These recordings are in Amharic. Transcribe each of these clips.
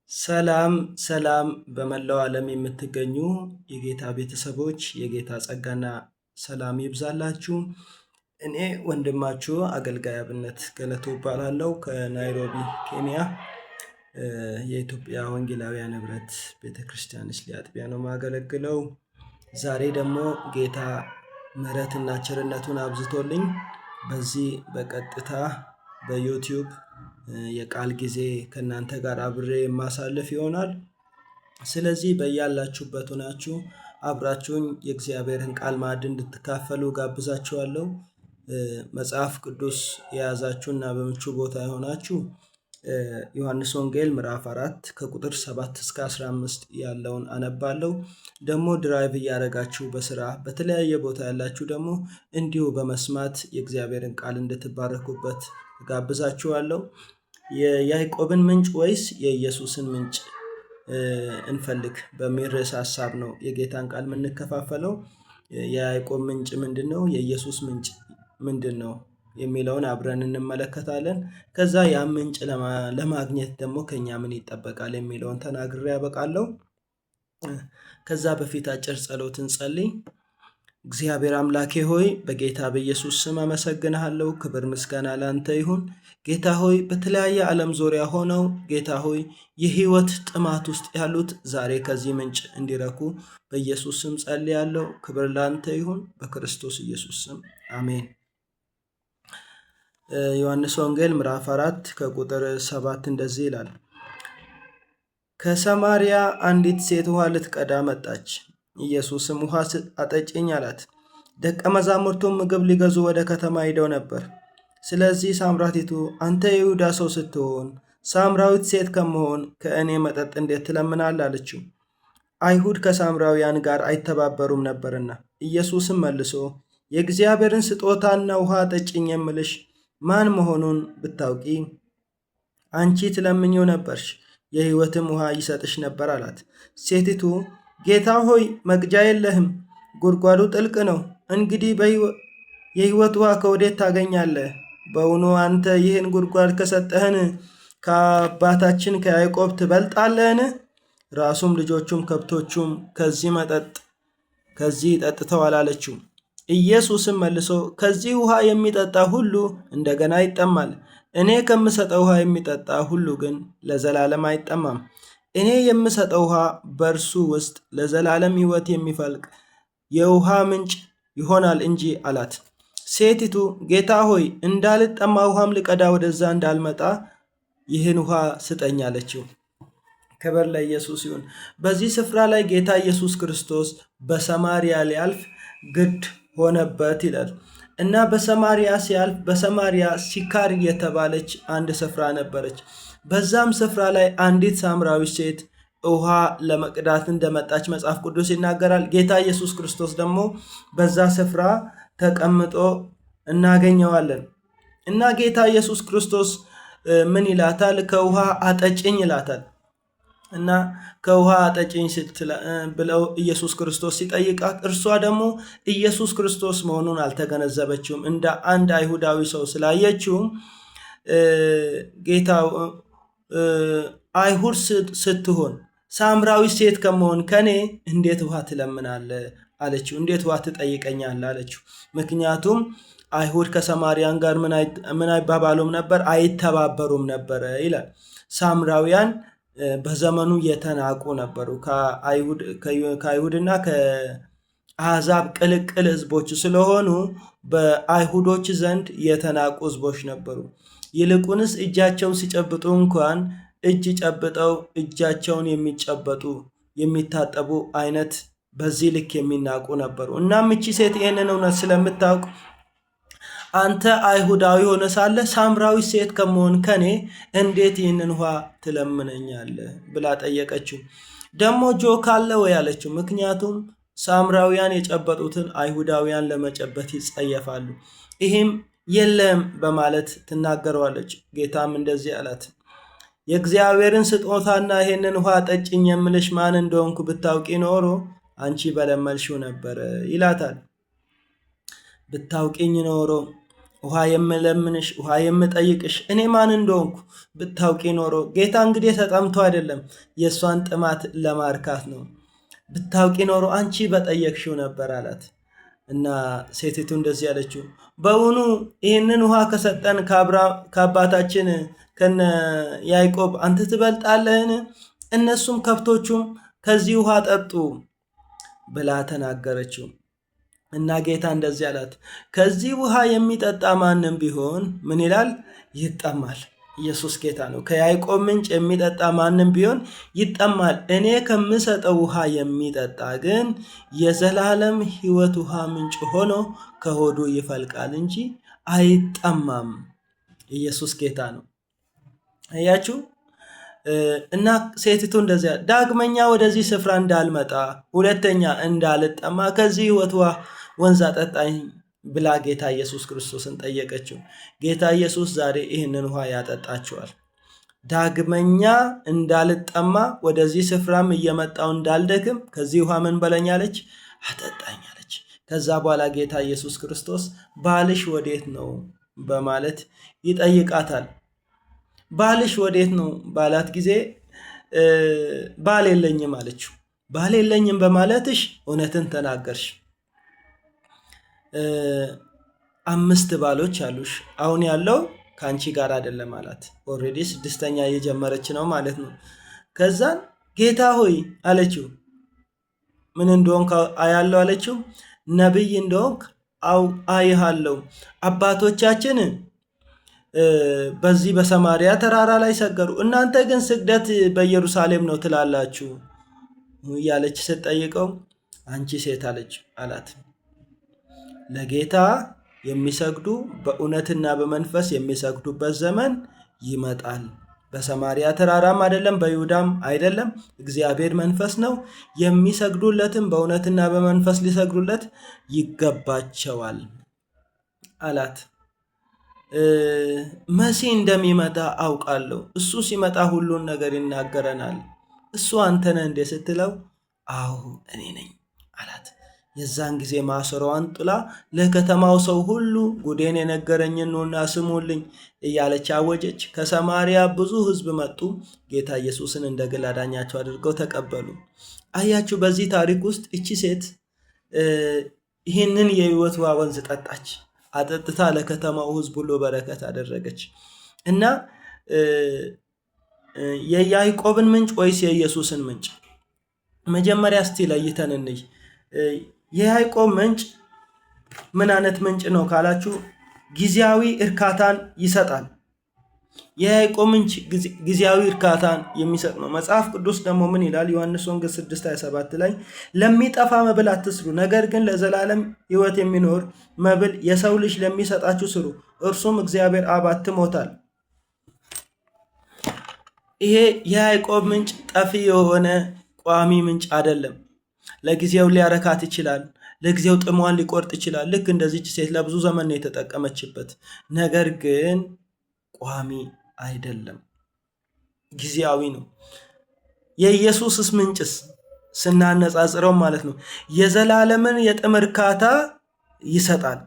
ሰላም ሰላም በመላው ዓለም የምትገኙ የጌታ ቤተሰቦች የጌታ ጸጋና ሰላም ይብዛላችሁ። እኔ ወንድማችሁ አገልጋይ አብነት ገለቶ እባላለሁ ከናይሮቢ ኬንያ የኢትዮጵያ ወንጌላውያን ህብረት ቤተክርስቲያን እስሊ አጥቢያ ነው የማገለግለው። ዛሬ ደግሞ ጌታ ምሕረትና ቸርነቱን አብዝቶልኝ በዚህ በቀጥታ በዩቲዩብ የቃል ጊዜ ከእናንተ ጋር አብሬ የማሳልፍ ይሆናል። ስለዚህ በያላችሁበት ሆናችሁ አብራችሁኝ የእግዚአብሔርን ቃል ማዕድ እንድትካፈሉ ጋብዛችኋለሁ። መጽሐፍ ቅዱስ የያዛችሁና በምቹ ቦታ የሆናችሁ ዮሐንስ ወንጌል ምዕራፍ 4 ከቁጥር 7 እስከ 15 ያለውን አነባለሁ። ደግሞ ድራይቭ እያደረጋችሁ በስራ በተለያየ ቦታ ያላችሁ ደግሞ እንዲሁ በመስማት የእግዚአብሔርን ቃል እንድትባረኩበት ጋብዛችኋለሁ። የያዕቆብን ምንጭ ወይስ የኢየሱስን ምንጭ እንፈልግ በሚል ርዕሰ ሐሳብ ነው የጌታን ቃል የምንከፋፈለው። የያዕቆብ ምንጭ ምንድነው? የኢየሱስ ምንጭ ምንድነው? የሚለውን አብረን እንመለከታለን። ከዛ ያ ምንጭ ለማግኘት ደግሞ ከኛ ምን ይጠበቃል የሚለውን ተናግሬ ያበቃለሁ። ከዛ በፊት አጭር ጸሎት እንጸልይ። እግዚአብሔር አምላኬ ሆይ በጌታ በኢየሱስ ስም አመሰግንሃለሁ። ክብር ምስጋና ላንተ ይሁን። ጌታ ሆይ በተለያየ ዓለም ዙሪያ ሆነው ጌታ ሆይ የህይወት ጥማት ውስጥ ያሉት ዛሬ ከዚህ ምንጭ እንዲረኩ በኢየሱስ ስም ጸልያለሁ። ክብር ላንተ ይሁን በክርስቶስ ኢየሱስ ስም አሜን። ዮሐንስ ወንጌል ምዕራፍ 4 ከቁጥር 7 እንደዚህ ይላል። ከሰማርያ አንዲት ሴት ውሃ ልትቀዳ መጣች። ኢየሱስም ውሃ አጠጪኝ አላት። ደቀ መዛሙርቱም ምግብ ሊገዙ ወደ ከተማ ሄደው ነበር። ስለዚህ ሳምራቲቱ አንተ የይሁዳ ሰው ስትሆን ሳምራዊት ሴት ከመሆን ከእኔ መጠጥ እንዴት ትለምናለህ? አለችው። አይሁድ ከሳምራውያን ጋር አይተባበሩም ነበርና። ኢየሱስም መልሶ የእግዚአብሔርን ስጦታና ውሃ አጠጪኝ የምልሽ ማን መሆኑን ብታውቂ አንቺ ትለምኚው ነበርሽ፣ የሕይወትም ውሃ ይሰጥሽ ነበር አላት። ሴቲቱ ጌታ ሆይ መቅጃ የለህም፣ ጉድጓዱ ጥልቅ ነው። እንግዲህ የሕይወት ውሃ ከወዴት ታገኛለህ? በውኑ አንተ ይህን ጉድጓድ ከሰጠህን ከአባታችን ከያዕቆብ ትበልጣለህን? ራሱም ልጆቹም ከብቶቹም ከዚህ ጠጥተዋል አለችው። ኢየሱስም መልሶ ከዚህ ውሃ የሚጠጣ ሁሉ እንደገና ይጠማል። እኔ ከምሰጠው ውሃ የሚጠጣ ሁሉ ግን ለዘላለም አይጠማም። እኔ የምሰጠው ውሃ በእርሱ ውስጥ ለዘላለም ሕይወት የሚፈልቅ የውሃ ምንጭ ይሆናል እንጂ አላት። ሴቲቱ ጌታ ሆይ እንዳልጠማ ውሃም ልቀዳ ወደዛ እንዳልመጣ ይህን ውሃ ስጠኝ አለችው። ክብር ለኢየሱስ ይሁን። በዚህ ስፍራ ላይ ጌታ ኢየሱስ ክርስቶስ በሰማርያ ሊያልፍ ግድ ሆነበት ይላል እና በሰማርያ ሲያልፍ በሰማርያ ሲካር የተባለች አንድ ስፍራ ነበረች። በዛም ስፍራ ላይ አንዲት ሳምራዊት ሴት ውሃ ለመቅዳት እንደመጣች መጽሐፍ ቅዱስ ይናገራል። ጌታ ኢየሱስ ክርስቶስ ደግሞ በዛ ስፍራ ተቀምጦ እናገኘዋለን እና ጌታ ኢየሱስ ክርስቶስ ምን ይላታል? ከውሃ አጠጭኝ ይላታል እና ከውሃ አጠጭኝ ብለው ኢየሱስ ክርስቶስ ሲጠይቃት እርሷ ደግሞ ኢየሱስ ክርስቶስ መሆኑን አልተገነዘበችውም። እንደ አንድ አይሁዳዊ ሰው ስላየችውም ጌታ አይሁድ ስትሆን ሳምራዊ ሴት ከመሆን ከኔ እንዴት ውሃ ትለምናለህ አለችው። እንዴት ውሃ ትጠይቀኛለህ አለችው። ምክንያቱም አይሁድ ከሰማርያን ጋር ምን አይባባሉም ነበር? አይተባበሩም ነበር ይላል። ሳምራውያን በዘመኑ የተናቁ ነበሩ። ከአይሁድና ከአሕዛብ ቅልቅል ህዝቦች ስለሆኑ በአይሁዶች ዘንድ የተናቁ ህዝቦች ነበሩ። ይልቁንስ እጃቸውን ሲጨብጡ እንኳን እጅ ጨብጠው እጃቸውን የሚጨበጡ የሚታጠቡ አይነት በዚህ ልክ የሚናቁ ነበሩ። እናም እቺ ሴት ይህንን እውነት ስለምታውቅ አንተ አይሁዳዊ ሆነ ሳለ ሳምራዊ ሴት ከመሆን ከኔ እንዴት ይህንን ውሃ ትለምነኛለህ ብላ ጠየቀችው። ደግሞ ጆክ አለ ወይ አለችው። ምክንያቱም ሳምራውያን የጨበጡትን አይሁዳውያን ለመጨበት ይጸየፋሉ። ይህም የለም በማለት ትናገረዋለች። ጌታም እንደዚህ አላት፣ የእግዚአብሔርን ስጦታና ይህንን ውሃ ጠጭኝ የምልሽ ማን እንደሆንኩ ብታውቂ ኖሮ አንቺ በለመልሽው ነበር ይላታል። ብታውቂኝ ኖሮ ውሃ የምለምንሽ ውሃ የምጠይቅሽ እኔ ማን እንደሆንኩ ብታውቂ ኖሮ። ጌታ እንግዲህ ተጠምቶ አይደለም፣ የእሷን ጥማት ለማርካት ነው። ብታውቂ ኖሮ አንቺ በጠየቅሽው ነበር አላት። እና ሴቲቱ እንደዚህ ያለችው፣ በውኑ ይህንን ውሃ ከሰጠን ከአባታችን ከነ ያዕቆብ አንተ ትበልጣለህን? እነሱም ከብቶቹም ከዚህ ውሃ ጠጡ ብላ ተናገረችው። እና ጌታ እንደዚህ አላት፣ ከዚህ ውሃ የሚጠጣ ማንም ቢሆን ምን ይላል? ይጠማል። ኢየሱስ ጌታ ነው። ከያዕቆብ ምንጭ የሚጠጣ ማንም ቢሆን ይጠማል። እኔ ከምሰጠው ውሃ የሚጠጣ ግን የዘላለም ሕይወት ውሃ ምንጭ ሆኖ ከሆዱ ይፈልቃል እንጂ አይጠማም። ኢየሱስ ጌታ ነው። አያችሁ። እና ሴቲቱ እንደዚያ ዳግመኛ ወደዚህ ስፍራ እንዳልመጣ ሁለተኛ እንዳልጠማ ከዚህ ሕይወት ውሃ ወንዝ አጠጣኝ ብላ ጌታ ኢየሱስ ክርስቶስን ጠየቀችው። ጌታ ኢየሱስ ዛሬ ይህንን ውሃ ያጠጣችኋል። ዳግመኛ እንዳልጠማ ወደዚህ ስፍራም እየመጣው እንዳልደክም ከዚህ ውሃ ምን በለኝ አለች? አጠጣኝ አለች። ከዛ በኋላ ጌታ ኢየሱስ ክርስቶስ ባልሽ ወዴት ነው በማለት ይጠይቃታል። ባልሽ ወዴት ነው ባላት ጊዜ ባል የለኝም አለችው። ባል የለኝም በማለትሽ እውነትን ተናገርሽ። 5 ባሎች አሉሽ፣ አሁን ያለው ከአንቺ ጋር አይደለም አላት። ኦልሬዲ 6ኛ እየጀመረች ነው ማለት ነው። ከዛን ጌታ ሆይ አለችው። ምን እንደሆንክ አያለው አለችው። ነቢይ እንደሆንክ አይሃለው። አባቶቻችን በዚህ በሰማሪያ ተራራ ላይ ሰገሩ፣ እናንተ ግን ስግደት በኢየሩሳሌም ነው ትላላችሁ እያለች ስትጠይቀው አንቺ ሴት አለች አላት። ለጌታ የሚሰግዱ በእውነትና በመንፈስ የሚሰግዱበት ዘመን ይመጣል። በሰማሪያ ተራራም አይደለም፣ በይሁዳም አይደለም። እግዚአብሔር መንፈስ ነው። የሚሰግዱለትም በእውነትና በመንፈስ ሊሰግዱለት ይገባቸዋል አላት። መሲህ እንደሚመጣ አውቃለሁ። እሱ ሲመጣ ሁሉን ነገር ይናገረናል። እሱ አንተ ነህ እንዴ ስትለው አዎ እኔ ነኝ አላት። የዛን ጊዜ ማሰሮዋን ጥላ ለከተማው ሰው ሁሉ ጉዴን የነገረኝን ኑና ስሙልኝ እያለች አወጀች። ከሰማሪያ ብዙ ሕዝብ መጡ። ጌታ ኢየሱስን እንደ ግል አዳኛቸው አድርገው ተቀበሉ። አያችሁ፣ በዚህ ታሪክ ውስጥ እቺ ሴት ይህንን የሕይወት ውሃ ወንዝ ጠጣች። አጠጥታ ለከተማው ሕዝብ ሁሉ በረከት አደረገች። እና የያዕቆብን ምንጭ ወይስ የኢየሱስን ምንጭ? መጀመሪያ እስቲ ለይተን እንይ። የያዕቆብ ምንጭ ምን አይነት ምንጭ ነው ካላችሁ፣ ጊዜያዊ እርካታን ይሰጣል። የያዕቆብ ምንጭ ጊዜያዊ እርካታን የሚሰጥ ነው። መጽሐፍ ቅዱስ ደግሞ ምን ይላል? ዮሐንስ ወንጌል 6:27 ላይ ለሚጠፋ መብል አትስሩ፣ ነገር ግን ለዘላለም ሕይወት የሚኖር መብል የሰው ልጅ ለሚሰጣችሁ ስሩ፣ እርሱም እግዚአብሔር አብ አትሞታል። ይሄ የያዕቆብ ምንጭ ጠፊ የሆነ ቋሚ ምንጭ አይደለም። ለጊዜው ሊያረካት ይችላል። ለጊዜው ጥሟን ሊቆርጥ ይችላል። ልክ እንደዚች ሴት ለብዙ ዘመን ነው የተጠቀመችበት። ነገር ግን ቋሚ አይደለም፣ ጊዜያዊ ነው። የኢየሱስስ ምንጭስ ስናነጻጽረው ማለት ነው የዘላለምን የጥም እርካታ ይሰጣል።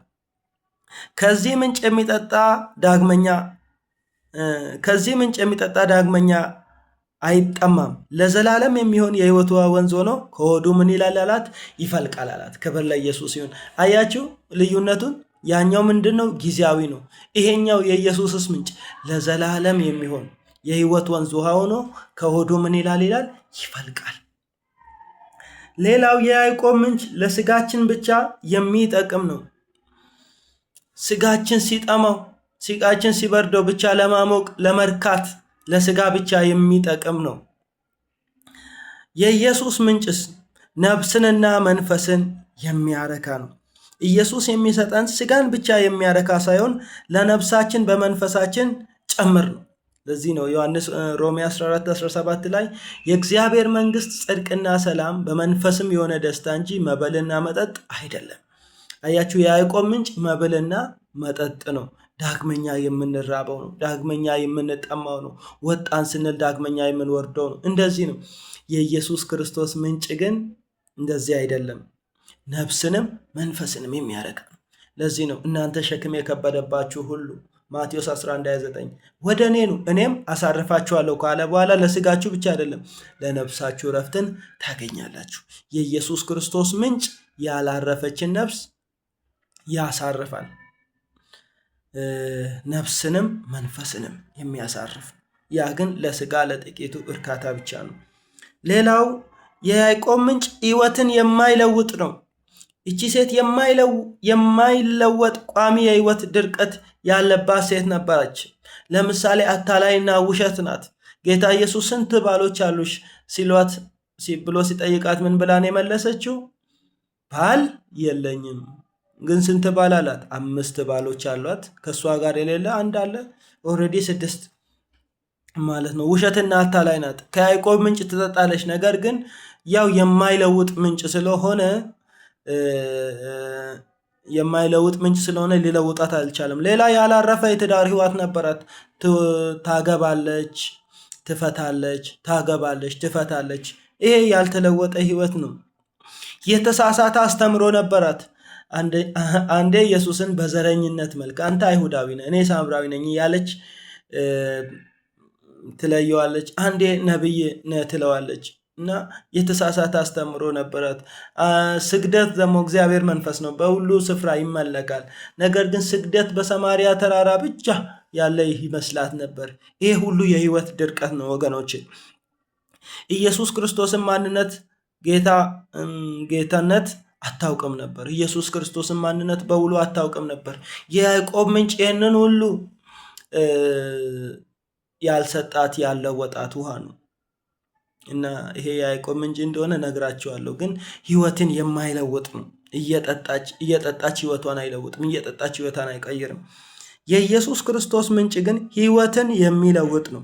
ከዚህ ምንጭ የሚጠጣ ዳግመኛ አይጠማም። ለዘላለም የሚሆን የሕይወት ውሃ ወንዝ ሆኖ ከሆዱ ምን ይላል አላት? ይፈልቃል አላት። ክብር ለኢየሱስ ይሁን። አያችሁ ልዩነቱን? ያኛው ምንድን ነው? ጊዜያዊ ነው። ይሄኛው የኢየሱስስ ምንጭ ለዘላለም የሚሆን የሕይወት ወንዝ ውሃ ሆኖ ከሆዱ ምን ይላል? ይፈልቃል። ሌላው የያዕቆብ ምንጭ ለስጋችን ብቻ የሚጠቅም ነው። ስጋችን ሲጠማው፣ ስጋችን ሲበርደው ብቻ ለማሞቅ ለመርካት ለስጋ ብቻ የሚጠቅም ነው። የኢየሱስ ምንጭስ ነፍስንና መንፈስን የሚያረካ ነው። ኢየሱስ የሚሰጠን ስጋን ብቻ የሚያረካ ሳይሆን ለነፍሳችን በመንፈሳችን ጭምር ነው። ለዚህ ነው ሮሜ 14:17 ላይ የእግዚአብሔር መንግስት ጽድቅና ሰላም በመንፈስም የሆነ ደስታ እንጂ መብልና መጠጥ አይደለም። አያችሁ፣ የያዕቆብ ምንጭ መብልና መጠጥ ነው። ዳግመኛ የምንራበው ነው። ዳግመኛ የምንጠማው ነው። ወጣን ስንል ዳግመኛ የምንወርደው ነው። እንደዚህ ነው። የኢየሱስ ክርስቶስ ምንጭ ግን እንደዚህ አይደለም። ነፍስንም መንፈስንም የሚያረካ ነው። ለዚህ ነው እናንተ ሸክም የከበደባችሁ ሁሉ ማቴዎስ 11:29 ወደ እኔ ኑ እኔም አሳርፋችኋለሁ ካለ በኋላ ለስጋችሁ ብቻ አይደለም ለነፍሳችሁ ረፍትን ታገኛላችሁ። የኢየሱስ ክርስቶስ ምንጭ ያላረፈችን ነፍስ ያሳርፋል። ነፍስንም መንፈስንም የሚያሳርፍ ያ ግን ለስጋ ለጥቂቱ እርካታ ብቻ ነው። ሌላው የያዕቆብ ምንጭ ሕይወትን የማይለውጥ ነው። እቺ ሴት የማይለወጥ ቋሚ የሕይወት ድርቀት ያለባት ሴት ነበረች። ለምሳሌ አታላይና ውሸት ናት። ጌታ ኢየሱስ ስንት ባሎች አሉሽ ብሎ ሲጠይቃት ምን ብላን የመለሰችው? ባል የለኝም። ግን ስንት ባል አላት? 5 ባሎች አሏት። ከእሷ ጋር የሌለ አንድ አለ። ኦልሬዲ 6 ማለት ነው። ውሸትና አታላይ ናት። ከያዕቆብ ምንጭ ትጠጣለች። ነገር ግን ያው የማይለውጥ ምንጭ ስለሆነ ሊለውጣት አልቻለም። ሌላ ያላረፈ የትዳር ህይወት ነበራት። ታገባለች፣ ትፈታለች፣ ታገባለች፣ ትፈታለች። ይሄ ያልተለወጠ ህይወት ነው። የተሳሳተ አስተምሮ ነበራት። አንዴ ኢየሱስን በዘረኝነት መልክ አንተ አይሁዳዊ ነህ እኔ ሳምራዊ ነኝ እያለች ትለየዋለች። አንዴ ነብይ ነህ ትለዋለች። እና የተሳሳተ አስተምሮ ነበራት። ስግደት ደግሞ እግዚአብሔር መንፈስ ነው፣ በሁሉ ስፍራ ይመለካል። ነገር ግን ስግደት በሰማሪያ ተራራ ብቻ ያለ ይመስላት ነበር። ይሄ ሁሉ የህይወት ድርቀት ነው ወገኖች። ኢየሱስ ክርስቶስን ማንነት ጌታነት አታውቅም ነበር። ኢየሱስ ክርስቶስን ማንነት በውሉ አታውቅም ነበር። የያዕቆብ ምንጭ ይህንን ሁሉ ያልሰጣት ያለወጣት ውሃ ነው። እና ይሄ የያዕቆብ ምንጭ እንደሆነ ነግራቸዋለሁ። ግን ህይወትን የማይለውጥ ነው። እየጠጣች ህይወቷን አይለውጥም። እየጠጣች ህይወቷን አይቀይርም። የኢየሱስ ክርስቶስ ምንጭ ግን ህይወትን የሚለውጥ ነው።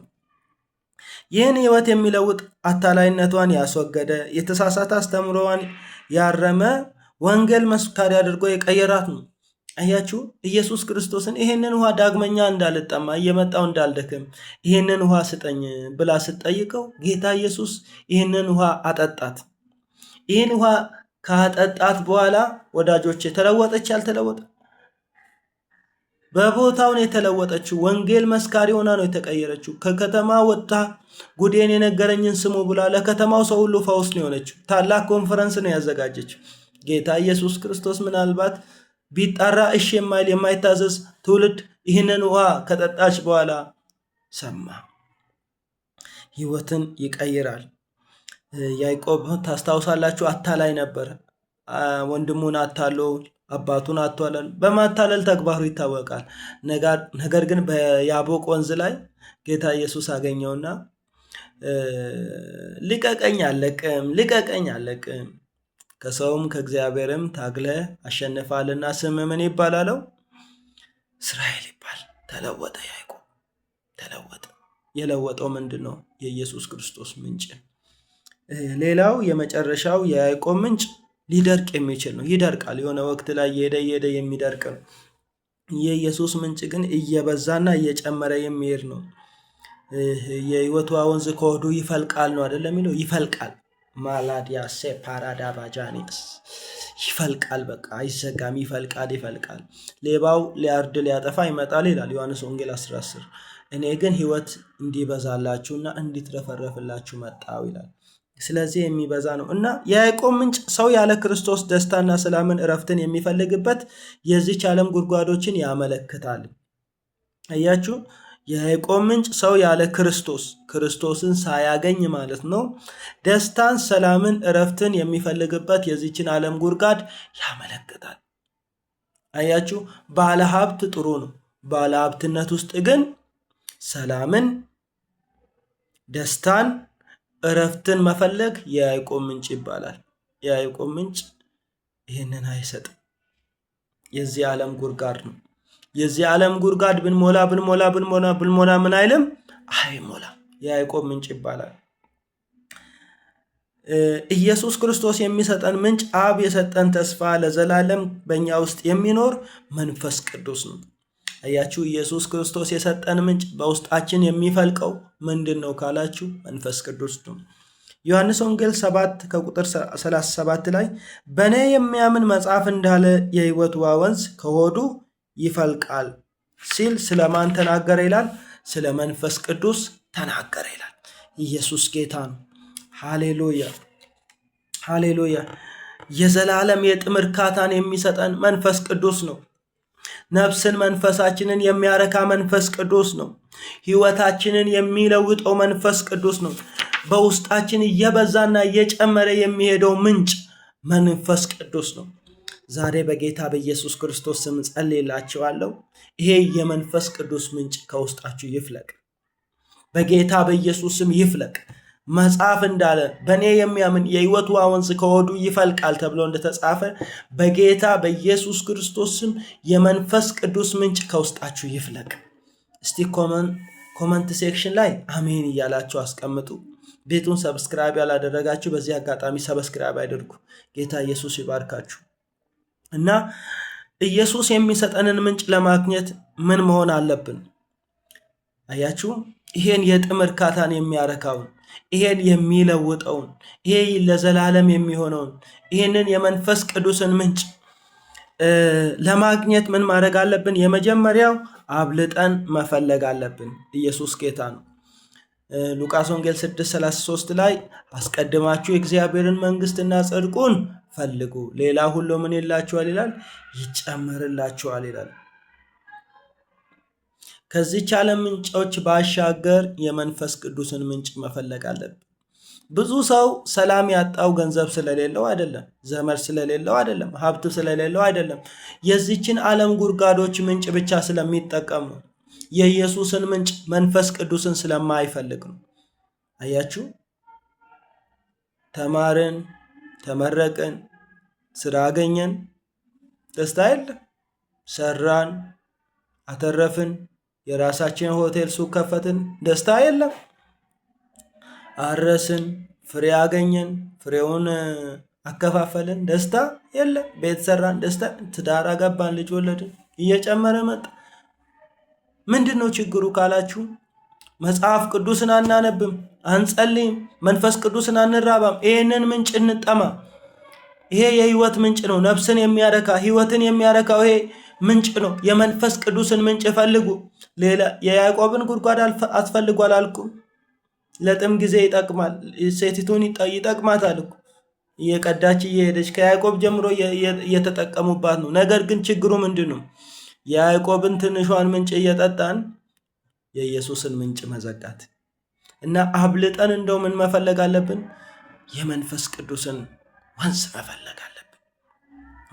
ይህን ህይወት የሚለውጥ አታላይነቷን ያስወገደ፣ የተሳሳተ አስተምሮዋን ያረመ፣ ወንጌል መስካሪ አድርጎ የቀየራት ነው። አያችሁ፣ ኢየሱስ ክርስቶስን ይህንን ውሃ ዳግመኛ እንዳልጠማ እየመጣው እንዳልደክም ይህንን ውሃ ስጠኝ ብላ ስትጠይቀው ጌታ ኢየሱስ ይህንን ውሃ አጠጣት። ይህን ውሃ ካጠጣት በኋላ ወዳጆች ተለወጠች? ያልተለወጠ በቦታው ነው የተለወጠችው። ወንጌል መስካሪ ሆና ነው የተቀየረችው። ከከተማ ወጥታ ጉዴን የነገረኝን ስሙ ብላ ለከተማው ሰው ሁሉ ፈውስ ነው የሆነችው። ታላቅ ኮንፈረንስ ነው ያዘጋጀችው። ጌታ ኢየሱስ ክርስቶስ ምናልባት ቢጣራ እሺ የማይል የማይታዘዝ ትውልድ ይህንን ውሃ ከጠጣች በኋላ ሰማ። ህይወትን ይቀይራል። ያዕቆብ ታስታውሳላችሁ፣ አታላይ ነበር። ወንድሙን አታሎ አባቱን አቷላል። በማታለል ተግባሩ ይታወቃል። ነገር ግን በያቦቅ ወንዝ ላይ ጌታ ኢየሱስ አገኘውና ልቀቀኝ አለቅም ከሰውም ከእግዚአብሔርም ታግለ አሸንፋልና ስም ምን ይባላለው? እስራኤል ይባል። ተለወጠ። ያዕቆብ ተለወጠ። የለወጠው ምንድን ነው? የኢየሱስ ክርስቶስ ምንጭ። ሌላው የመጨረሻው የያዕቆብ ምንጭ ሊደርቅ የሚችል ነው። ይደርቃል። የሆነ ወቅት ላይ የሄደ የሚደርቅ ነው። የኢየሱስ ምንጭ ግን እየበዛና እየጨመረ የሚሄድ ነው። የህይወቷ ወንዝ ከሆዱ ይፈልቃል ነው አይደለም የሚለው? ይፈልቃል። ማላዲያ ሴፓራዳ ባጃኒስ ይፈልቃል። በቃ አይዘጋም። ይፈልቃል። ሌባው ሊያርድ ሊያጠፋ ይመጣል ይላል ዮሐንስ ወንጌል 10:10። እኔ ግን ህይወት እንዲበዛላችሁና እንዲትረፈረፍላችሁ መጣው ይላል። ስለዚህ የሚበዛ ነው እና የያዕቆብ ምንጭ ሰው ያለ ክርስቶስ ደስታና ሰላምን እረፍትን የሚፈልግበት የዚች ዓለም ጉድጓዶችን ያመለክታል። አያችሁ፣ የያዕቆብ ምንጭ ሰው ያለ ክርስቶስን ሳያገኝ ማለት ነው ደስታን፣ ሰላምን፣ እረፍትን የሚፈልግበት የዚችን ዓለም ጉድጓድ ያመለክታል። አያችሁ፣ ባለሀብት ጥሩ ነው። ባለሀብትነት ውስጥ ግን ሰላምን፣ ደስታን፣ እረፍትን መፈለግ የያዕቆብ ምንጭ ይባላል። የያዕቆብ ምንጭ ይህንን አይሰጥም። የዚህ ዓለም ጉድጓድ ነው። የዚህ ዓለም ጉድጓድ ብንሞላ ምን አይልም? አይሞላ። የያዕቆብ ምንጭ ይባላል። ኢየሱስ ክርስቶስ የሚሰጠን ምንጭ፣ አብ የሰጠን ተስፋ፣ ለዘላለም በእኛ ውስጥ የሚኖር መንፈስ ቅዱስ ነው። አያችሁ፣ ኢየሱስ ክርስቶስ የሰጠን ምንጭ በውስጣችን የሚፈልቀው ምንድን ነው ካላችሁ፣ መንፈስ ቅዱስ ነው። ዮሐንስ ወንጌል 7 ከቁጥር 37 ላይ በእኔ የሚያምን መጽሐፍ እንዳለ የሕይወት ውሃ ወንዝ ከሆዱ ይፈልቃል ሲል ስለማን ተናገረ ይላል? ስለ መንፈስ ቅዱስ ተናገረ ይላል። ኢየሱስ ጌታ ነው። ሃሌሉያ ሃሌሉያ። የዘላለም የጥም እርካታን የሚሰጠን መንፈስ ቅዱስ ነው። ነፍስን መንፈሳችንን የሚያረካ መንፈስ ቅዱስ ነው። ሕይወታችንን የሚለውጠው መንፈስ ቅዱስ ነው። በውስጣችን እየበዛና እየጨመረ የሚሄደው ምንጭ መንፈስ ቅዱስ ነው። ዛሬ በጌታ በኢየሱስ ክርስቶስ ስም ጸልይላችኋለሁ። ይሄ የመንፈስ ቅዱስ ምንጭ ከውስጣችሁ ይፍለቅ። በጌታ በኢየሱስ ስም ይፍለቅ። መጽሐፍ እንዳለ በእኔ የሚያምን የሕይወት ውሃ ወንዝ ከሆዱ ይፈልቃል ተብሎ እንደተጻፈ በጌታ በኢየሱስ ክርስቶስ ስም የመንፈስ ቅዱስ ምንጭ ከውስጣችሁ ይፍለቅ። እስቲ ኮመንት ሴክሽን ላይ አሜን እያላችሁ አስቀምጡ። ቤቱን ሰብስክራይብ ያላደረጋችሁ በዚህ አጋጣሚ ሰብስክራይብ አድርጉ። ጌታ ኢየሱስ ይባርካችሁ። እና ኢየሱስ የሚሰጠንን ምንጭ ለማግኘት ምን መሆን አለብን? አያችሁ፣ ይሄን የጥም እርካታን የሚያረካውን፣ ይሄን የሚለውጠውን፣ ይሄ ለዘላለም የሚሆነውን ይሄንን የመንፈስ ቅዱስን ምንጭ ለማግኘት ምን ማድረግ አለብን? የመጀመሪያው አብልጠን መፈለግ አለብን። ኢየሱስ ጌታ ነው። ሉቃስ ወንጌል 6:33 ላይ አስቀድማችሁ የእግዚአብሔርን መንግስትና ጽድቁን ፈልጉ፣ ሌላ ሁሉ ምን ይላችኋል ይላል? ይጨመርላችኋል ይላል። ከዚህች ዓለም ምንጮች ባሻገር የመንፈስ ቅዱስን ምንጭ መፈለግ አለብን። ብዙ ሰው ሰላም ያጣው ገንዘብ ስለሌለው አይደለም፣ ዘመድ ስለሌለው አይደለም፣ ሀብት ስለሌለው አይደለም። የዚችን ዓለም ጉድጓዶች ምንጭ ብቻ ስለሚጠቀም ነው። የኢየሱስን ምንጭ መንፈስ ቅዱስን ስለማይፈልግ ነው። አያችሁ፣ ተማርን፣ ተመረቅን፣ ስራ አገኘን፣ ደስታ የለም። ሰራን፣ አተረፍን፣ የራሳችን ሆቴል ሱቅ ከፈትን፣ ደስታ የለም። አረስን፣ ፍሬ አገኘን፣ ፍሬውን አከፋፈልን፣ ደስታ የለም። ቤት ሰራን፣ ደስታ፣ ትዳር አገባን፣ ልጅ ወለድን፣ እየጨመረ መጣ። ምንድነው ችግሩ ካላችሁ፣ መጽሐፍ ቅዱስን አናነብም፣ አንጸልይም፣ መንፈስ ቅዱስን አንራባም። ይሄንን ምንጭ እንጠማ። ይሄ የህይወት ምንጭ ነው። ነፍስን የሚያረካ ህይወትን የሚያረካው ይሄ ምንጭ ነው። የመንፈስ ቅዱስን ምንጭ ፈልጉ። ሌላ የያዕቆብን ጉድጓድ አትፈልጉ አላልኩም? ለጥም ጊዜ ይጠቅማል። ሴቲቱን ይጠቅማታል እኮ እየቀዳች እየሄደች ከያዕቆብ ጀምሮ እየተጠቀሙባት ነው። ነገር ግን ችግሩ ምንድን ነው? የያዕቆብን ትንሿን ምንጭ እየጠጣን የኢየሱስን ምንጭ መዘጋት እና አብልጠን እንደው ምን መፈለግ አለብን? የመንፈስ ቅዱስን ወንዝ መፈለግ አለብን።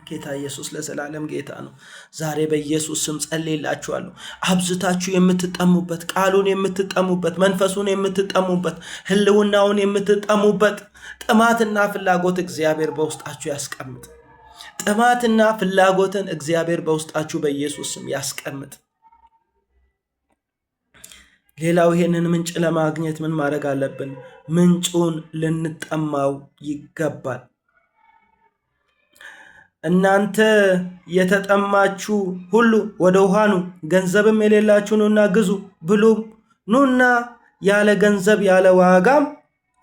ጌታ ኢየሱስ ለዘላለም ጌታ ነው። ዛሬ በኢየሱስ ስም ጸልይላችኋለሁ። አብዝታችሁ የምትጠሙበት፣ ቃሉን የምትጠሙበት፣ መንፈሱን የምትጠሙበት፣ ህልውናውን የምትጠሙበት ጥማትና ፍላጎት እግዚአብሔር በውስጣችሁ ያስቀምጥ። ጥማትና ፍላጎትን እግዚአብሔር በውስጣችሁ በኢየሱስ ስም ያስቀምጥ። ሌላው ይሄንን ምንጭ ለማግኘት ምን ማድረግ አለብን? ምንጩን ልንጠማው ይገባል። እናንተ የተጠማችሁ ሁሉ ወደ ውሃ ኑ፣ ገንዘብም የሌላችሁ ኑና ግዙ፣ ብሉም፣ ኑና ያለ ገንዘብ ያለ ዋጋም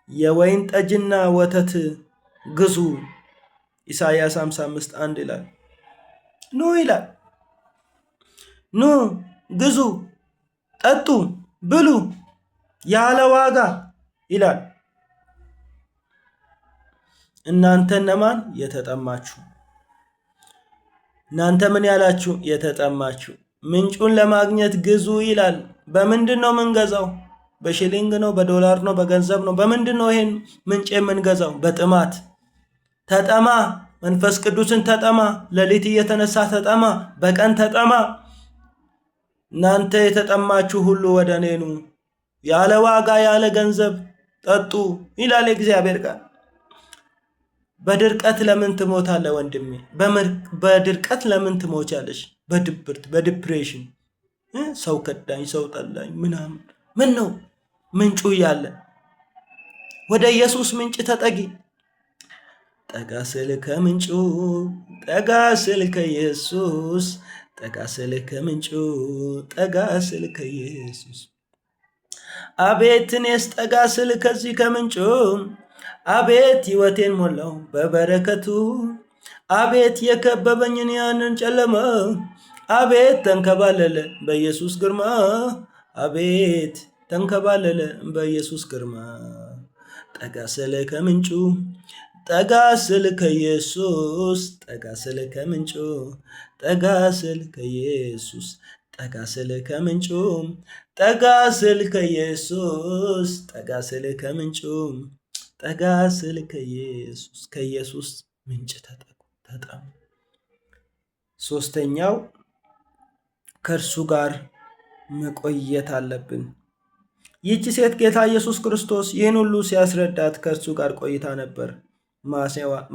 የወይን ጠጅና ወተት ግዙ። ኢሳይያስ 55:1 ይላል። ኑ ይላል። ኑ ግዙ፣ ጠጡ፣ ብሉ ያለ ዋጋ ይላል። እናንተ እነማን? የተጠማችሁ። እናንተ ምን ያላችሁ? የተጠማችሁ። ምንጩን ለማግኘት ግዙ ይላል። በምንድን ነው የምንገዛው? በሽሊንግ ነው? በዶላር ነው? በገንዘብ ነው? በምንድን ነው ይሄን ምንጭ የምንገዛው? በጥማት ተጠማ። መንፈስ ቅዱስን ተጠማ። ሌሊት እየተነሳ ተጠማ። በቀን ተጠማ። እናንተ የተጠማችሁ ሁሉ ወደ እኔ ኑ፣ ያለ ዋጋ ያለ ገንዘብ ጠጡ ይላል እግዚአብሔር ቃል። በድርቀት ለምን ትሞታለህ ወንድሜ? በድርቀት ለምን ትሞቻለሽ? በድብርት በዲፕሬሽን ሰው ከዳኝ፣ ሰው ጠላኝ ምናምን። ምን ነው? ምንጩ እያለ ወደ ኢየሱስ ምንጭ ተጠጊ። ጠጋ ስል ከምንጩ፣ ጠጋ ስል ከኢየሱስ፣ ጠጋ ስል ከምንጩ፣ ጠጋ ስል ከኢየሱስ። አቤት እኔስ ጠጋ ስል ከዚህ ከምንጩ፣ አቤት ሕይወቴን ሞላው በበረከቱ፣ አቤት የከበበኝን ያንን ጨለማ፣ አቤት ተንከባለለ በኢየሱስ ግርማ፣ አቤት ተንከባለለ በኢየሱስ ግርማ። ጠጋ ስለ ከምንጩ፣ ጠጋ ስል ከኢየሱስ፣ ጠጋ ስል ከምንጩ፣ ጠጋ ስል ከኢየሱስ፣ ጠጋ ስል ከምንጩ፣ ጠጋ ስል ከኢየሱስ፣ ጠጋ ስል ከምንጩ፣ ጠጋ ስል ከኢየሱስ፣ ከኢየሱስ ምንጭ ተጠሙ። ሶስተኛው ከእርሱ ጋር መቆየት አለብን። ይህች ሴት ጌታ ኢየሱስ ክርስቶስ ይህን ሁሉ ሲያስረዳት ከእርሱ ጋር ቆይታ ነበር።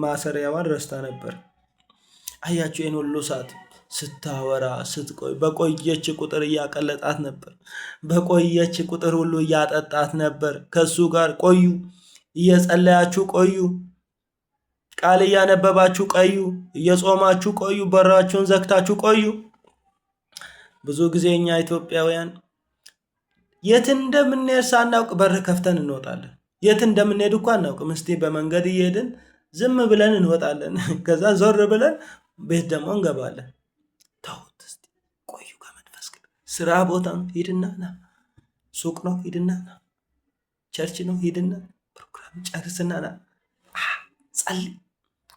ማሰሪያዋን ረስታ ነበር። አያችሁ፣ ይህን ሁሉ ሰዓት ስታወራ ስትቆይ፣ በቆየች ቁጥር እያቀለጣት ነበር። በቆየች ቁጥር ሁሉ እያጠጣት ነበር። ከእሱ ጋር ቆዩ፣ እየጸለያችሁ ቆዩ፣ ቃል እያነበባችሁ ቆዩ፣ እየጾማችሁ ቆዩ፣ በራችሁን ዘግታችሁ ቆዩ። ብዙ ጊዜ እኛ ኢትዮጵያውያን የት እንደምንሄድ ሳናውቅ በር ከፍተን እንወጣለን። የት እንደምንሄድ እኮ አናውቅም። እስቲ በመንገድ እየሄድን ዝም ብለን እንወጣለን። ከዛ ዞር ብለን ቤት ደግሞ እንገባለን። ተውት እስቲ፣ ቆዩ ከመንፈስ ቅዱስ። ስራ ቦታ ነው ሂድና ና፣ ሱቅ ነው ሂድና ና፣ ቸርች ነው ሂድና፣ ፕሮግራም ጨርስና ና፣ ጸልይ፣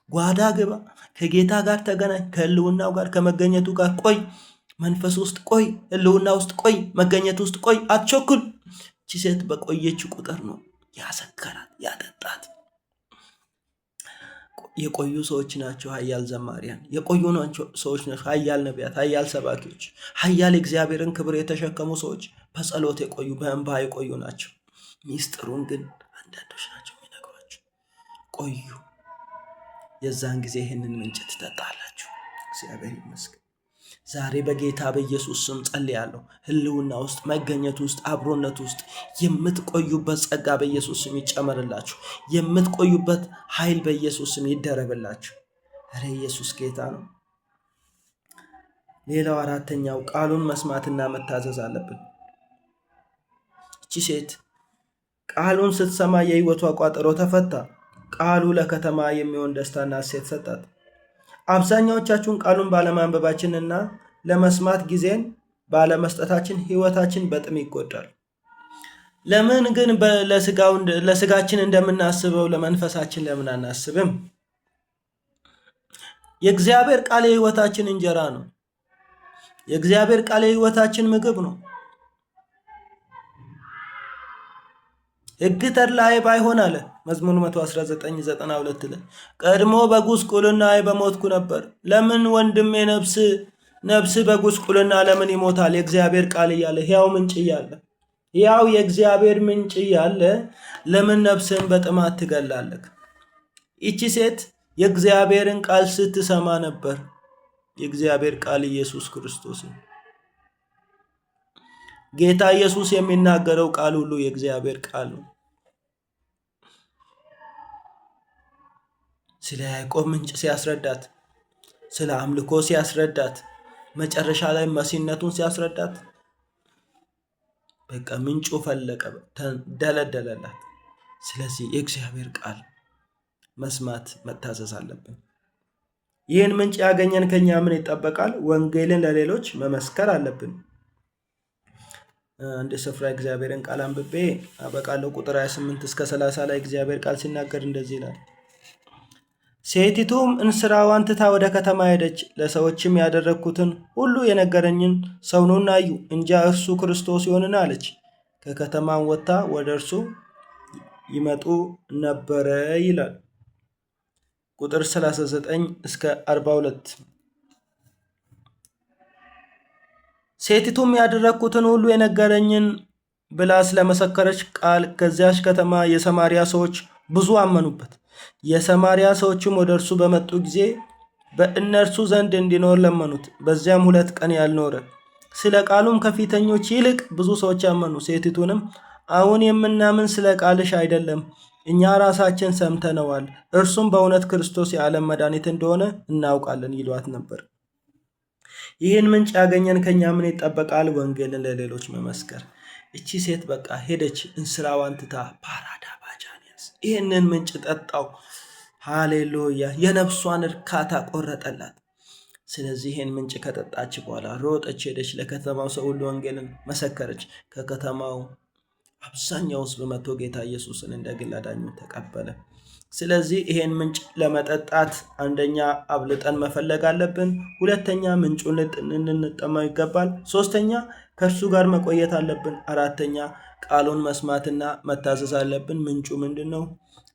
ጓዳ ግባ፣ ከጌታ ጋር ተገናኝ፣ ከህልውናው ጋር ከመገኘቱ ጋር ቆይ፣ መንፈስ ውስጥ ቆይ፣ ህልውና ውስጥ ቆይ፣ መገኘት ውስጥ ቆይ፣ አትቸኩል። እቺ ሴት በቆየች ቁጥር ነው ያሰከራት ያጠጣት። የቆዩ ሰዎች ናቸው ኃያል ዘማሪያን። የቆዩ ሰዎች ናቸው ኃያል ነቢያት፣ ኃያል ሰባኪዎች፣ ኃያል እግዚአብሔርን ክብር የተሸከሙ ሰዎች፣ በጸሎት የቆዩ በእንባ የቆዩ ናቸው። ሚስጥሩን ግን አንዳንዶች ናቸው የሚነግሯቸው። ቆዩ፣ የዛን ጊዜ ይህንን ምንጭ ትጠጣላችሁ። እግዚአብሔር ይመስገን። ዛሬ በጌታ በኢየሱስ ስም ጸልያለሁ። ህልውና ውስጥ፣ መገኘት ውስጥ፣ አብሮነት ውስጥ የምትቆዩበት ጸጋ በኢየሱስ ስም ይጨመርላችሁ። የምትቆዩበት ኃይል በኢየሱስ ስም ይደረብላችሁ። ኧረ ኢየሱስ ጌታ ነው። ሌላው አራተኛው ቃሉን መስማትና መታዘዝ አለብን። እቺ ሴት ቃሉን ስትሰማ የህይወቷ ቋጠሮ ተፈታ። ቃሉ ለከተማ የሚሆን ደስታና ሐሴት ሰጣት። አብዛኛዎቻችሁን ቃሉን ባለማንበባችንና ለመስማት ጊዜን ባለመስጠታችን ህይወታችን በጥም ይጎዳል። ለምን ግን ለስጋችን እንደምናስበው ለመንፈሳችን ለምን አናስብም? የእግዚአብሔር ቃል የህይወታችን እንጀራ ነው። የእግዚአብሔር ቃል የህይወታችን ምግብ ነው። ሕግ ተድላዬ ባይሆን አለ መዝሙር 119:92 ላይ ቀድሞ በጉስቁልናዬ በሞትኩ ነበር። ለምን ወንድሜ ነፍስ በጉስቁልና ለምን ይሞታል? የእግዚአብሔር ቃል እያለ ሕያው ምንጭ እያለ ሕያው የእግዚአብሔር ምንጭ እያለ ለምን ነፍስን በጥማት ትገላለህ? ይቺ ሴት የእግዚአብሔርን ቃል ስትሰማ ነበር። የእግዚአብሔር ቃል ኢየሱስ ክርስቶስ ነው። ጌታ ኢየሱስ የሚናገረው ቃል ሁሉ የእግዚአብሔር ቃል ነው። ስለ ያዕቆብ ምንጭ ሲያስረዳት፣ ስለ አምልኮ ሲያስረዳት፣ መጨረሻ ላይ መሲነቱን ሲያስረዳት በቃ ምንጩ ፈለቀ፣ ደለደለላት። ስለዚህ የእግዚአብሔር ቃል መስማት መታዘዝ አለብን። ይህን ምንጭ ያገኘን ከኛ ምን ይጠበቃል? ወንጌልን ለሌሎች መመስከር አለብን። አንድ ስፍራ እግዚአብሔርን ቃል አንብቤ አበቃለሁ። ቁጥር 28 እስከ 30 ላይ እግዚአብሔር ቃል ሲናገር እንደዚህ ይላል። ሴቲቱም እንስራዋን ትታ ወደ ከተማ ሄደች። ለሰዎችም ያደረግኩትን ሁሉ የነገረኝን ሰው ኑና እዩ፣ እንጃ እርሱ ክርስቶስ ይሆንን አለች። ከከተማም ወጥታ ወደ እርሱ ይመጡ ነበረ ይላል። ቁጥር 39 እስከ 42 ሴቲቱም ያደረግኩትን ሁሉ የነገረኝን ብላ ስለመሰከረች ቃል ከዚያች ከተማ የሰማርያ ሰዎች ብዙ አመኑበት። የሰማርያ ሰዎችም ወደ እርሱ በመጡ ጊዜ በእነርሱ ዘንድ እንዲኖር ለመኑት። በዚያም 2 ቀን ያልኖረ። ስለ ቃሉም ከፊተኞች ይልቅ ብዙ ሰዎች አመኑ። ሴቲቱንም አሁን የምናምን ስለ ቃልሽ አይደለም፣ እኛ ራሳችን ሰምተነዋል፣ እርሱም በእውነት ክርስቶስ የዓለም መድኃኒት እንደሆነ እናውቃለን ይሏት ነበር። ይህን ምንጭ ያገኘን ከኛ ምን ይጠበቃል? ወንጌልን ለሌሎች መመስከር። እቺ ሴት በቃ ሄደች፣ እንስራዋን ትታ ፓራዳ ባጃንያ ይህንን ምንጭ ጠጣው። ሃሌሉያ! የነፍሷን እርካታ ቆረጠላት። ስለዚህ ይህን ምንጭ ከጠጣች በኋላ ሮጠች፣ ሄደች፣ ለከተማው ሰው ሁሉ ወንጌልን መሰከረች። ከከተማው አብዛኛው ሕዝብ መጥቶ ጌታ ኢየሱስን እንደ ግል አዳኙ ተቀበለ። ስለዚህ ይሄን ምንጭ ለመጠጣት አንደኛ አብልጠን መፈለግ አለብን። ሁለተኛ ምንጩን ልንጠማው ይገባል። ሶስተኛ ከእርሱ ጋር መቆየት አለብን። አራተኛ ቃሉን መስማትና መታዘዝ አለብን። ምንጩ ምንድን ነው?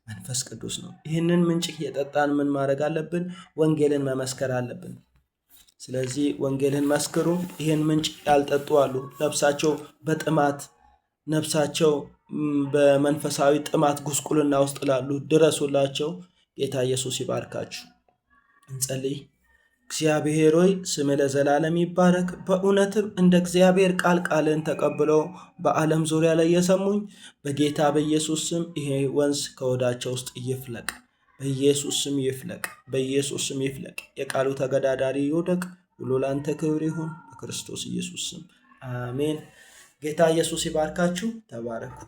መንፈስ ቅዱስ ነው። ይህንን ምንጭ የጠጣን ምን ማድረግ አለብን? ወንጌልን መመስከር አለብን። ስለዚህ ወንጌልን መስክሩ። ይህን ምንጭ ያልጠጡ አሉ። ነፍሳቸው በጥማት ነፍሳቸው በመንፈሳዊ ጥማት ጉስቁልና ውስጥ ላሉ ድረሱላቸው። ጌታ ኢየሱስ ይባርካችሁ። እንጸልይ። እግዚአብሔር ሆይ ስምህ ለዘላለም ይባረክ። በእውነትም እንደ እግዚአብሔር ቃልን ተቀብለው በዓለም ዙሪያ ላይ የሰሙኝ በጌታ በኢየሱስ ስም ይሄ ወንዝ ከሆዳቸው ውስጥ ይፍለቅ። በኢየሱስ ስም ይፍለቅ። በኢየሱስ ስም ይፍለቅ። የቃሉ ተገዳዳሪ ይውደቅ። ሁሉ ላንተ ክብር ይሁን በክርስቶስ ኢየሱስ ስም አሜን። ጌታ ኢየሱስ ይባርካችሁ። ተባረኩ።